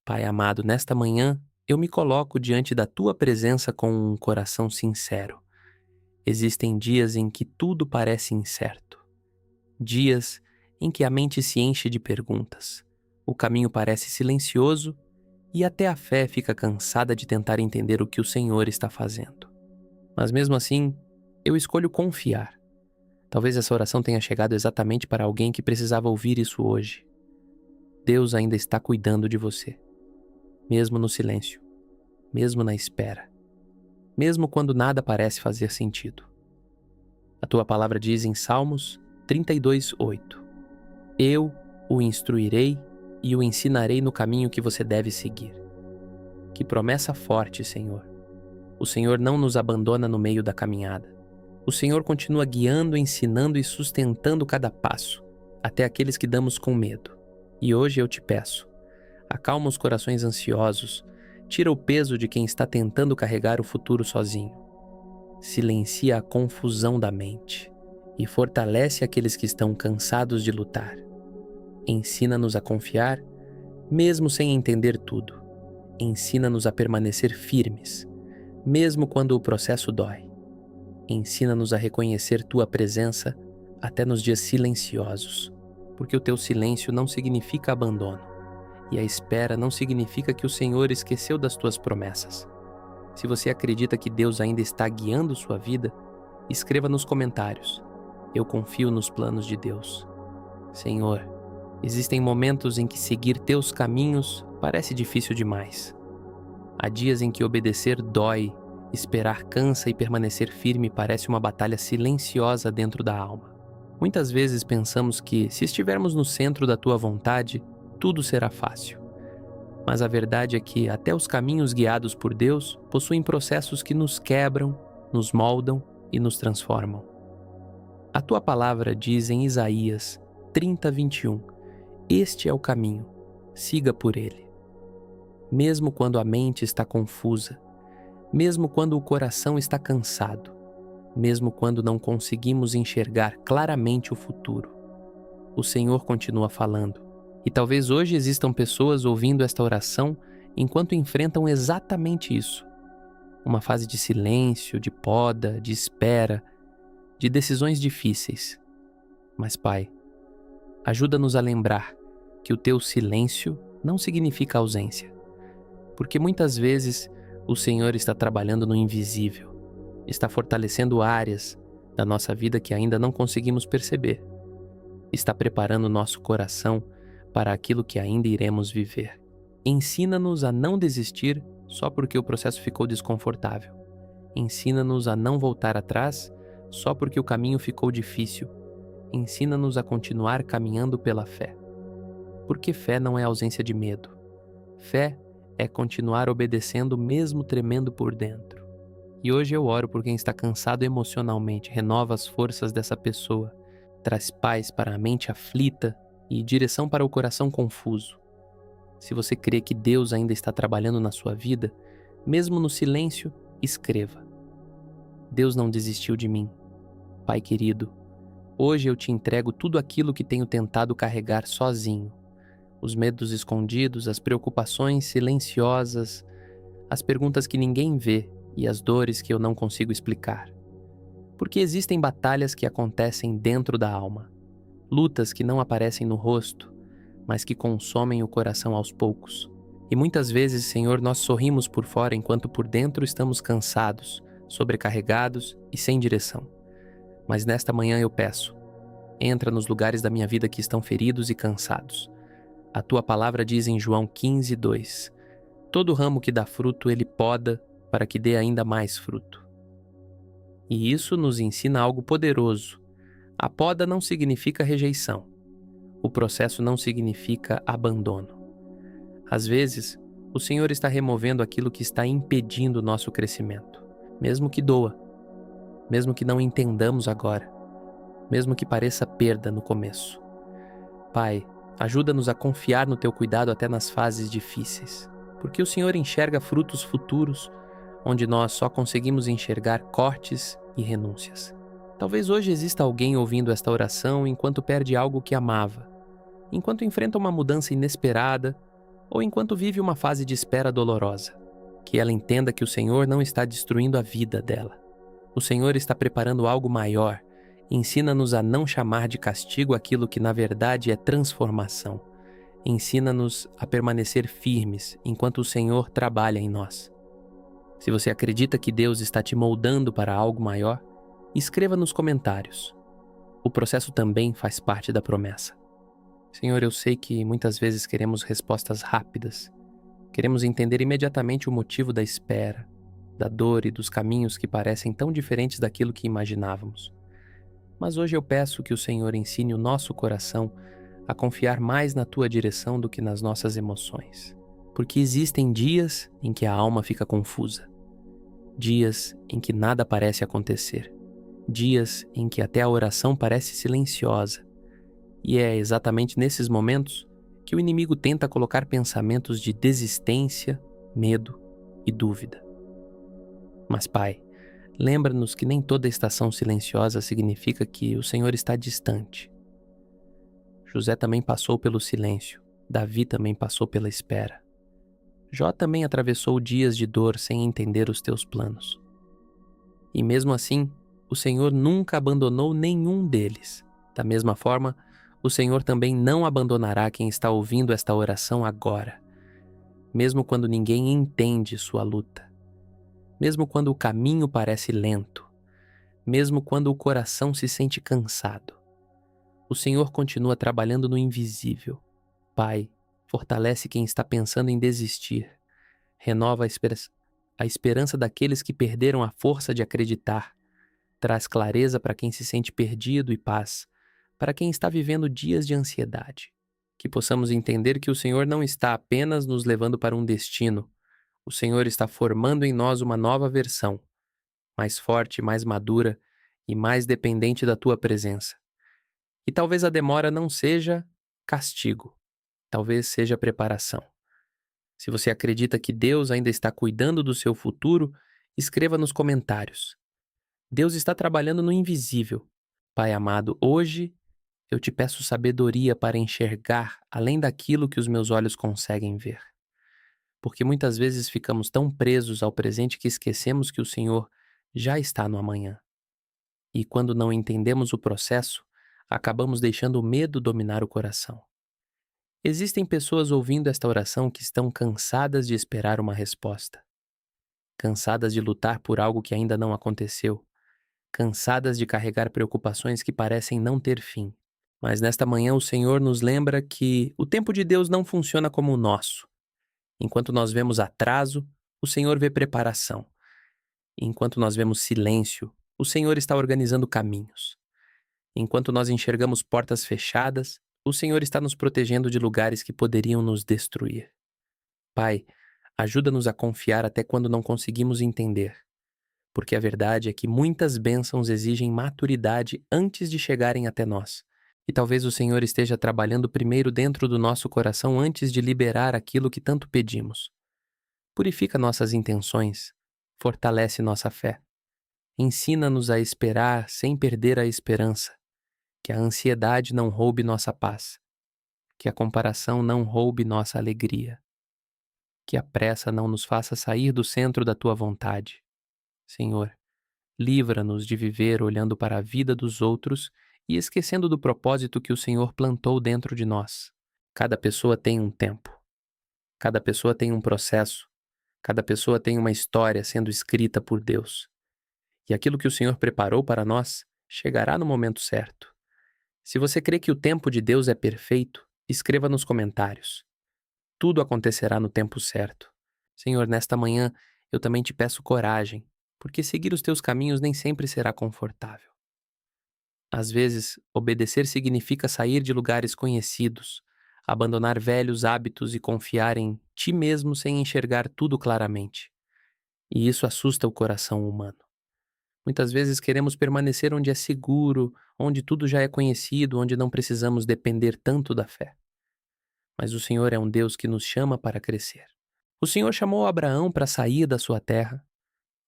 Pai amado, nesta manhã eu me coloco diante da tua presença com um coração sincero. Existem dias em que tudo parece incerto, dias em que a mente se enche de perguntas, o caminho parece silencioso e até a fé fica cansada de tentar entender o que o Senhor está fazendo. Mas mesmo assim, eu escolho confiar. Talvez essa oração tenha chegado exatamente para alguém que precisava ouvir isso hoje. Deus ainda está cuidando de você, mesmo no silêncio, mesmo na espera, mesmo quando nada parece fazer sentido. A tua palavra diz em Salmos 32:8: Eu o instruirei e o ensinarei no caminho que você deve seguir. Que promessa forte, Senhor. O Senhor não nos abandona no meio da caminhada. O Senhor continua guiando, ensinando e sustentando cada passo, até aqueles que damos com medo. E hoje eu te peço, acalma os corações ansiosos, tira o peso de quem está tentando carregar o futuro sozinho. Silencia a confusão da mente e fortalece aqueles que estão cansados de lutar. Ensina-nos a confiar, mesmo sem entender tudo. Ensina-nos a permanecer firmes, mesmo quando o processo dói. Ensina-nos a reconhecer tua presença até nos dias silenciosos, porque o teu silêncio não significa abandono, e a espera não significa que o Senhor esqueceu das tuas promessas. Se você acredita que Deus ainda está guiando sua vida, escreva nos comentários: eu confio nos planos de Deus. Senhor, existem momentos em que seguir teus caminhos parece difícil demais. Há dias em que obedecer dói, esperar cansa e permanecer firme parece uma batalha silenciosa dentro da alma. Muitas vezes pensamos que, se estivermos no centro da tua vontade, tudo será fácil. Mas a verdade é que até os caminhos guiados por Deus possuem processos que nos quebram, nos moldam e nos transformam. A tua palavra diz em Isaías 30:21: Este é o caminho, siga por ele. Mesmo quando a mente está confusa, mesmo quando o coração está cansado, mesmo quando não conseguimos enxergar claramente o futuro, o Senhor continua falando. E talvez hoje existam pessoas ouvindo esta oração enquanto enfrentam exatamente isso. Uma fase de silêncio, de poda, de espera, de decisões difíceis. Mas, Pai, ajuda-nos a lembrar que o teu silêncio não significa ausência. Porque muitas vezes o Senhor está trabalhando no invisível, está fortalecendo áreas da nossa vida que ainda não conseguimos perceber, está preparando nosso coração para aquilo que ainda iremos viver. Ensina-nos a não desistir só porque o processo ficou desconfortável. Ensina-nos a não voltar atrás só porque o caminho ficou difícil. Ensina-nos a continuar caminhando pela fé. Porque fé não é ausência de medo. Fé é continuar obedecendo mesmo tremendo por dentro. E hoje eu oro por quem está cansado emocionalmente, renova as forças dessa pessoa, traz paz para a mente aflita e direção para o coração confuso. Se você crê que Deus ainda está trabalhando na sua vida, mesmo no silêncio, escreva: Deus não desistiu de mim. Pai querido, hoje eu te entrego tudo aquilo que tenho tentado carregar sozinho. Os medos escondidos, as preocupações silenciosas, as perguntas que ninguém vê e as dores que eu não consigo explicar. Porque existem batalhas que acontecem dentro da alma, lutas que não aparecem no rosto, mas que consomem o coração aos poucos. E muitas vezes, Senhor, nós sorrimos por fora enquanto por dentro estamos cansados, sobrecarregados e sem direção. Mas nesta manhã eu peço, entra nos lugares da minha vida que estão feridos e cansados. A tua palavra diz em João 15:2: Todo ramo que dá fruto ele poda para que dê ainda mais fruto. E isso nos ensina algo poderoso. A poda não significa rejeição. O processo não significa abandono. Às vezes, o Senhor está removendo aquilo que está impedindo o nosso crescimento, mesmo que doa, mesmo que não entendamos agora, mesmo que pareça perda no começo. Pai, ajuda-nos a confiar no teu cuidado até nas fases difíceis, porque o Senhor enxerga frutos futuros, onde nós só conseguimos enxergar cortes e renúncias. Talvez hoje exista alguém ouvindo esta oração enquanto perde algo que amava, enquanto enfrenta uma mudança inesperada ou enquanto vive uma fase de espera dolorosa, que ela entenda que o Senhor não está destruindo a vida dela. O Senhor está preparando algo maior. Ensina-nos a não chamar de castigo aquilo que na verdade é transformação. Ensina-nos a permanecer firmes enquanto o Senhor trabalha em nós. Se você acredita que Deus está te moldando para algo maior, escreva nos comentários. O processo também faz parte da promessa. Senhor, eu sei que muitas vezes queremos respostas rápidas. Queremos entender imediatamente o motivo da espera, da dor e dos caminhos que parecem tão diferentes daquilo que imaginávamos. Mas hoje eu peço que o Senhor ensine o nosso coração a confiar mais na Tua direção do que nas nossas emoções. Porque existem dias em que a alma fica confusa. Dias em que nada parece acontecer. Dias em que até a oração parece silenciosa. E é exatamente nesses momentos que o inimigo tenta colocar pensamentos de desistência, medo e dúvida. Mas, Pai, lembra-nos que nem toda estação silenciosa significa que o Senhor está distante. José também passou pelo silêncio, Davi também passou pela espera. Jó também atravessou dias de dor sem entender os teus planos. E mesmo assim, o Senhor nunca abandonou nenhum deles. Da mesma forma, o Senhor também não abandonará quem está ouvindo esta oração agora, mesmo quando ninguém entende sua luta, mesmo quando o caminho parece lento, mesmo quando o coração se sente cansado. O Senhor continua trabalhando no invisível. Pai, fortalece quem está pensando em desistir, renova a esperança daqueles que perderam a força de acreditar, traz clareza para quem se sente perdido e paz para quem está vivendo dias de ansiedade. Que possamos entender que o Senhor não está apenas nos levando para um destino, o Senhor está formando em nós uma nova versão, mais forte, mais madura e mais dependente da Tua presença. E talvez a demora não seja castigo, talvez seja preparação. Se você acredita que Deus ainda está cuidando do seu futuro, escreva nos comentários. Deus está trabalhando no invisível. Pai amado, hoje eu te peço sabedoria para enxergar além daquilo que os meus olhos conseguem ver. Porque muitas vezes ficamos tão presos ao presente que esquecemos que o Senhor já está no amanhã. E quando não entendemos o processo, acabamos deixando o medo dominar o coração. Existem pessoas ouvindo esta oração que estão cansadas de esperar uma resposta, cansadas de lutar por algo que ainda não aconteceu, cansadas de carregar preocupações que parecem não ter fim. Mas nesta manhã o Senhor nos lembra que o tempo de Deus não funciona como o nosso. Enquanto nós vemos atraso, o Senhor vê preparação. Enquanto nós vemos silêncio, o Senhor está organizando caminhos. Enquanto nós enxergamos portas fechadas, o Senhor está nos protegendo de lugares que poderiam nos destruir. Pai, ajuda-nos a confiar até quando não conseguimos entender. Porque a verdade é que muitas bênçãos exigem maturidade antes de chegarem até nós. E talvez o Senhor esteja trabalhando primeiro dentro do nosso coração antes de liberar aquilo que tanto pedimos. Purifica nossas intenções, fortalece nossa fé. Ensina-nos a esperar sem perder a esperança. Que a ansiedade não roube nossa paz. Que a comparação não roube nossa alegria. Que a pressa não nos faça sair do centro da Tua vontade. Senhor, livra-nos de viver olhando para a vida dos outros e esquecendo do propósito que o Senhor plantou dentro de nós. Cada pessoa tem um tempo. Cada pessoa tem um processo. Cada pessoa tem uma história sendo escrita por Deus. E aquilo que o Senhor preparou para nós chegará no momento certo. Se você crê que o tempo de Deus é perfeito, escreva nos comentários. Tudo acontecerá no tempo certo. Senhor, nesta manhã eu também te peço coragem, porque seguir os teus caminhos nem sempre será confortável. Às vezes, obedecer significa sair de lugares conhecidos, abandonar velhos hábitos e confiar em ti mesmo sem enxergar tudo claramente. E isso assusta o coração humano. Muitas vezes queremos permanecer onde é seguro, onde tudo já é conhecido, onde não precisamos depender tanto da fé. Mas o Senhor é um Deus que nos chama para crescer. O Senhor chamou Abraão para sair da sua terra,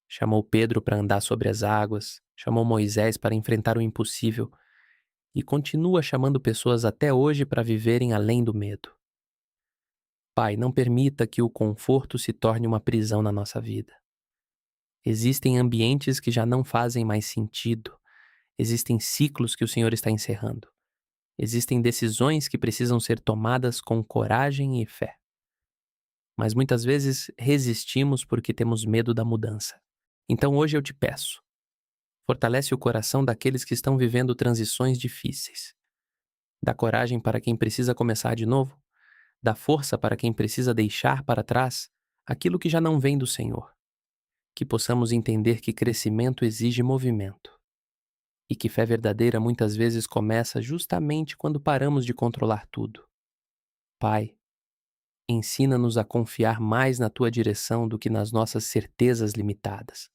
chamou Pedro para andar sobre as águas, chamou Moisés para enfrentar o impossível e continua chamando pessoas até hoje para viverem além do medo. Pai, não permita que o conforto se torne uma prisão na nossa vida. Existem ambientes que já não fazem mais sentido. Existem ciclos que o Senhor está encerrando. Existem decisões que precisam ser tomadas com coragem e fé. Mas muitas vezes resistimos porque temos medo da mudança. Então hoje eu te peço, fortalece o coração daqueles que estão vivendo transições difíceis. Dá coragem para quem precisa começar de novo. Dá força para quem precisa deixar para trás aquilo que já não vem do Senhor. Que possamos entender que crescimento exige movimento. E que fé verdadeira muitas vezes começa justamente quando paramos de controlar tudo. Pai, ensina-nos a confiar mais na Tua direção do que nas nossas certezas limitadas.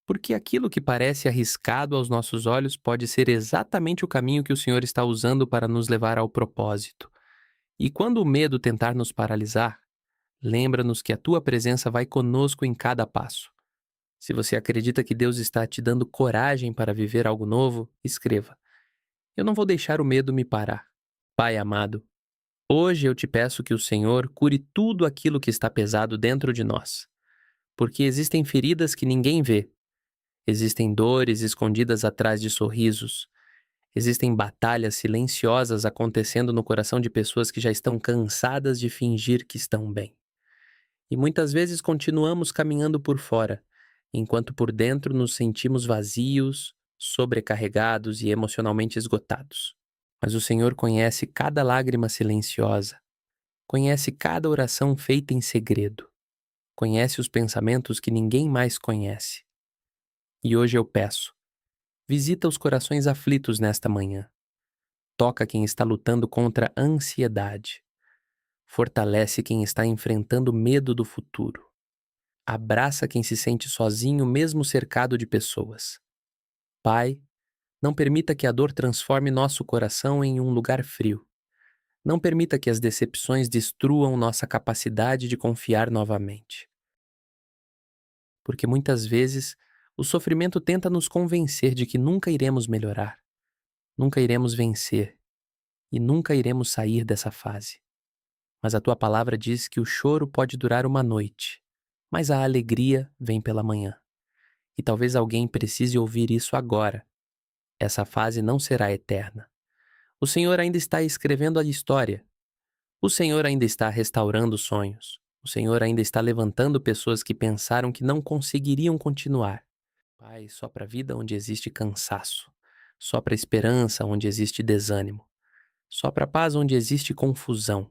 Porque aquilo que parece arriscado aos nossos olhos pode ser exatamente o caminho que o Senhor está usando para nos levar ao propósito. E quando o medo tentar nos paralisar, lembra-nos que a Tua presença vai conosco em cada passo. Se você acredita que Deus está te dando coragem para viver algo novo, escreva: Eu não vou deixar o medo me parar. Pai amado, hoje eu te peço que o Senhor cure tudo aquilo que está pesado dentro de nós. Porque existem feridas que ninguém vê. Existem dores escondidas atrás de sorrisos. Existem batalhas silenciosas acontecendo no coração de pessoas que já estão cansadas de fingir que estão bem. E muitas vezes continuamos caminhando por fora, enquanto por dentro nos sentimos vazios, sobrecarregados e emocionalmente esgotados. Mas o Senhor conhece cada lágrima silenciosa, conhece cada oração feita em segredo, conhece os pensamentos que ninguém mais conhece. E hoje eu peço, visita os corações aflitos nesta manhã. Toca quem está lutando contra a ansiedade. Fortalece quem está enfrentando medo do futuro. Abraça quem se sente sozinho mesmo cercado de pessoas. Pai, não permita que a dor transforme nosso coração em um lugar frio. Não permita que as decepções destruam nossa capacidade de confiar novamente. Porque muitas vezes o sofrimento tenta nos convencer de que nunca iremos melhorar, nunca iremos vencer e nunca iremos sair dessa fase. Mas a tua palavra diz que o choro pode durar uma noite, mas a alegria vem pela manhã. E talvez alguém precise ouvir isso agora. Essa fase não será eterna. O Senhor ainda está escrevendo a história. O Senhor ainda está restaurando sonhos. O Senhor ainda está levantando pessoas que pensaram que não conseguiriam continuar. Pai, sopra vida onde existe cansaço. Sopra esperança onde existe desânimo. Sopra paz onde existe confusão.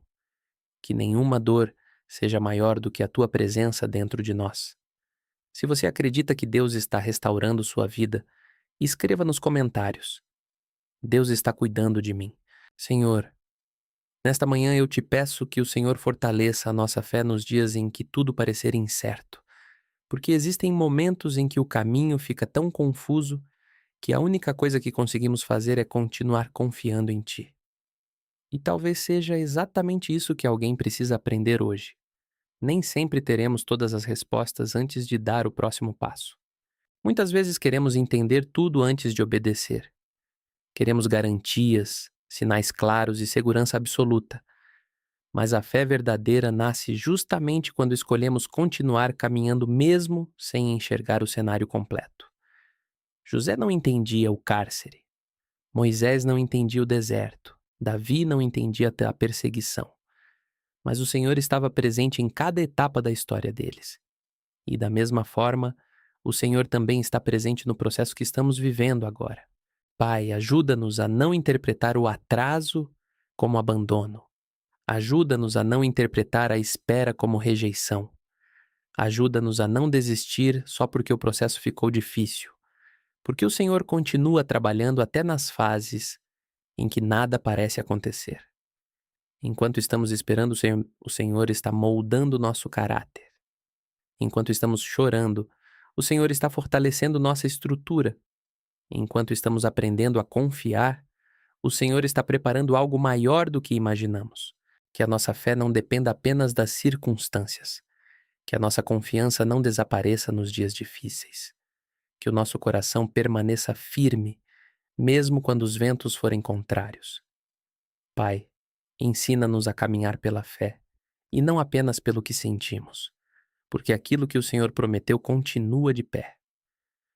Que nenhuma dor seja maior do que a tua presença dentro de nós. Se você acredita que Deus está restaurando sua vida, escreva nos comentários. Deus está cuidando de mim. Senhor, nesta manhã eu te peço que o Senhor fortaleça a nossa fé nos dias em que tudo parecer incerto, porque existem momentos em que o caminho fica tão confuso que a única coisa que conseguimos fazer é continuar confiando em Ti. E talvez seja exatamente isso que alguém precisa aprender hoje. Nem sempre teremos todas as respostas antes de dar o próximo passo. Muitas vezes queremos entender tudo antes de obedecer. Queremos garantias, sinais claros e segurança absoluta. Mas a fé verdadeira nasce justamente quando escolhemos continuar caminhando mesmo sem enxergar o cenário completo. José não entendia o cárcere. Moisés não entendia o deserto. Davi não entendia a perseguição. Mas o Senhor estava presente em cada etapa da história deles. E da mesma forma, o Senhor também está presente no processo que estamos vivendo agora. Pai, ajuda-nos a não interpretar o atraso como abandono. Ajuda-nos a não interpretar a espera como rejeição. Ajuda-nos a não desistir só porque o processo ficou difícil. Porque o Senhor continua trabalhando até nas fases em que nada parece acontecer. Enquanto estamos esperando, o Senhor está moldando nosso caráter. Enquanto estamos chorando, o Senhor está fortalecendo nossa estrutura. Enquanto estamos aprendendo a confiar, o Senhor está preparando algo maior do que imaginamos. Que a nossa fé não dependa apenas das circunstâncias. Que a nossa confiança não desapareça nos dias difíceis. Que o nosso coração permaneça firme, mesmo quando os ventos forem contrários. Pai, ensina-nos a caminhar pela fé e não apenas pelo que sentimos, porque aquilo que o Senhor prometeu continua de pé.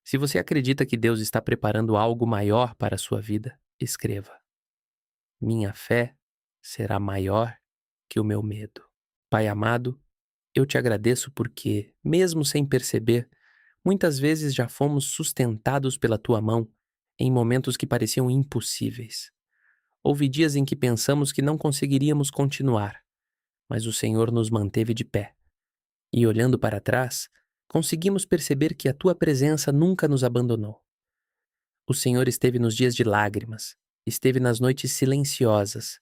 Se você acredita que Deus está preparando algo maior para a sua vida, escreva: Minha fé será maior que o meu medo. Pai amado, eu te agradeço porque, mesmo sem perceber, muitas vezes já fomos sustentados pela tua mão em momentos que pareciam impossíveis. Houve dias em que pensamos que não conseguiríamos continuar, mas o Senhor nos manteve de pé. E olhando para trás, conseguimos perceber que a tua presença nunca nos abandonou. O Senhor esteve nos dias de lágrimas, esteve nas noites silenciosas,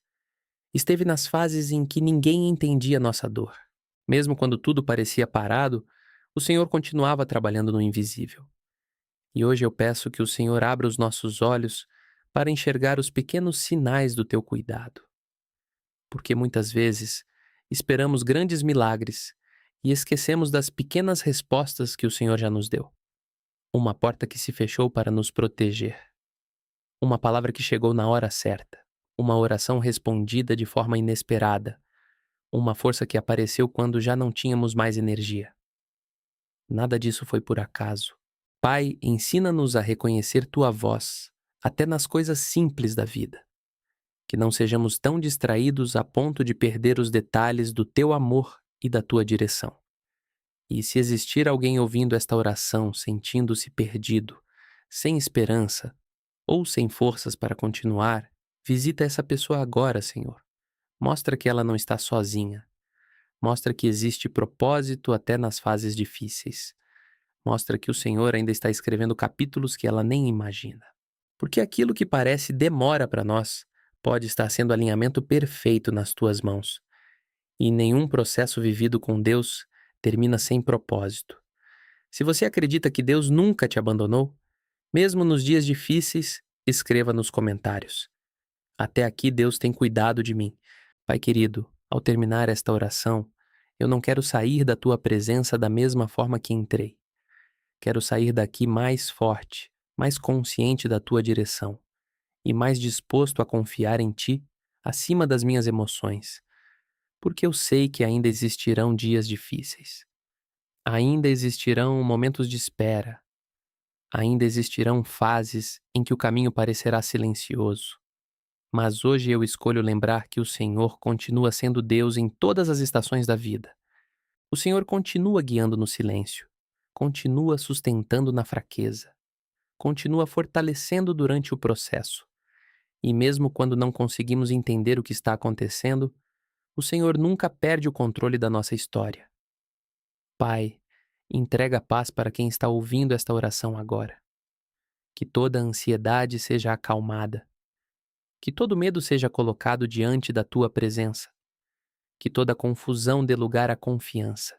esteve nas fases em que ninguém entendia nossa dor. Mesmo quando tudo parecia parado, o Senhor continuava trabalhando no invisível. E hoje eu peço que o Senhor abra os nossos olhos para enxergar os pequenos sinais do teu cuidado. Porque muitas vezes esperamos grandes milagres e esquecemos das pequenas respostas que o Senhor já nos deu. Uma porta que se fechou para nos proteger. Uma palavra que chegou na hora certa. Uma oração respondida de forma inesperada. Uma força que apareceu quando já não tínhamos mais energia. Nada disso foi por acaso. Pai, ensina-nos a reconhecer tua voz, até nas coisas simples da vida. Que não sejamos tão distraídos a ponto de perder os detalhes do teu amor e da tua direção. E se existir alguém ouvindo esta oração, sentindo-se perdido, sem esperança ou sem forças para continuar, visita essa pessoa agora, Senhor. Mostra que ela não está sozinha. Mostra que existe propósito até nas fases difíceis. Mostra que o Senhor ainda está escrevendo capítulos que ela nem imagina. Porque aquilo que parece demora para nós pode estar sendo alinhamento perfeito nas tuas mãos. E nenhum processo vivido com Deus termina sem propósito. Se você acredita que Deus nunca te abandonou, mesmo nos dias difíceis, escreva nos comentários. Até aqui Deus tem cuidado de mim. Pai querido, ao terminar esta oração, eu não quero sair da tua presença da mesma forma que entrei. Quero sair daqui mais forte, mais consciente da tua direção e mais disposto a confiar em ti acima das minhas emoções, porque eu sei que ainda existirão dias difíceis. Ainda existirão momentos de espera. Ainda existirão fases em que o caminho parecerá silencioso. Mas hoje eu escolho lembrar que o Senhor continua sendo Deus em todas as estações da vida. O Senhor continua guiando no silêncio, continua sustentando na fraqueza, continua fortalecendo durante o processo. E mesmo quando não conseguimos entender o que está acontecendo, o Senhor nunca perde o controle da nossa história. Pai, entrega a paz para quem está ouvindo esta oração agora. Que toda a ansiedade seja acalmada. Que todo medo seja colocado diante da tua presença. Que toda confusão dê lugar à confiança.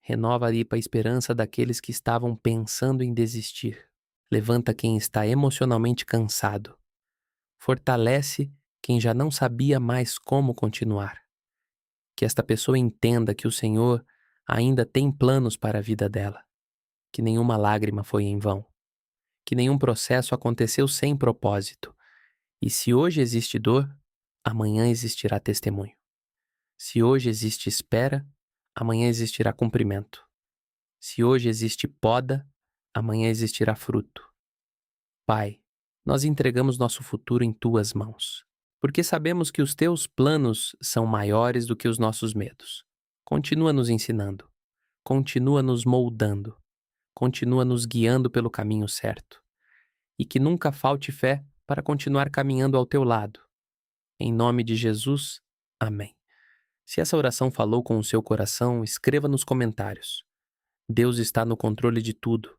Renova ali a esperança daqueles que estavam pensando em desistir. Levanta quem está emocionalmente cansado. Fortalece quem já não sabia mais como continuar. Que esta pessoa entenda que o Senhor ainda tem planos para a vida dela. Que nenhuma lágrima foi em vão. Que nenhum processo aconteceu sem propósito. E se hoje existe dor, amanhã existirá testemunho. Se hoje existe espera, amanhã existirá cumprimento. Se hoje existe poda, amanhã existirá fruto. Pai, nós entregamos nosso futuro em tuas mãos, porque sabemos que os teus planos são maiores do que os nossos medos. Continua nos ensinando, continua nos moldando, continua nos guiando pelo caminho certo. E que nunca falte fé para continuar caminhando ao teu lado. Em nome de Jesus, amém. Se essa oração falou com o seu coração, escreva nos comentários. Deus está no controle de tudo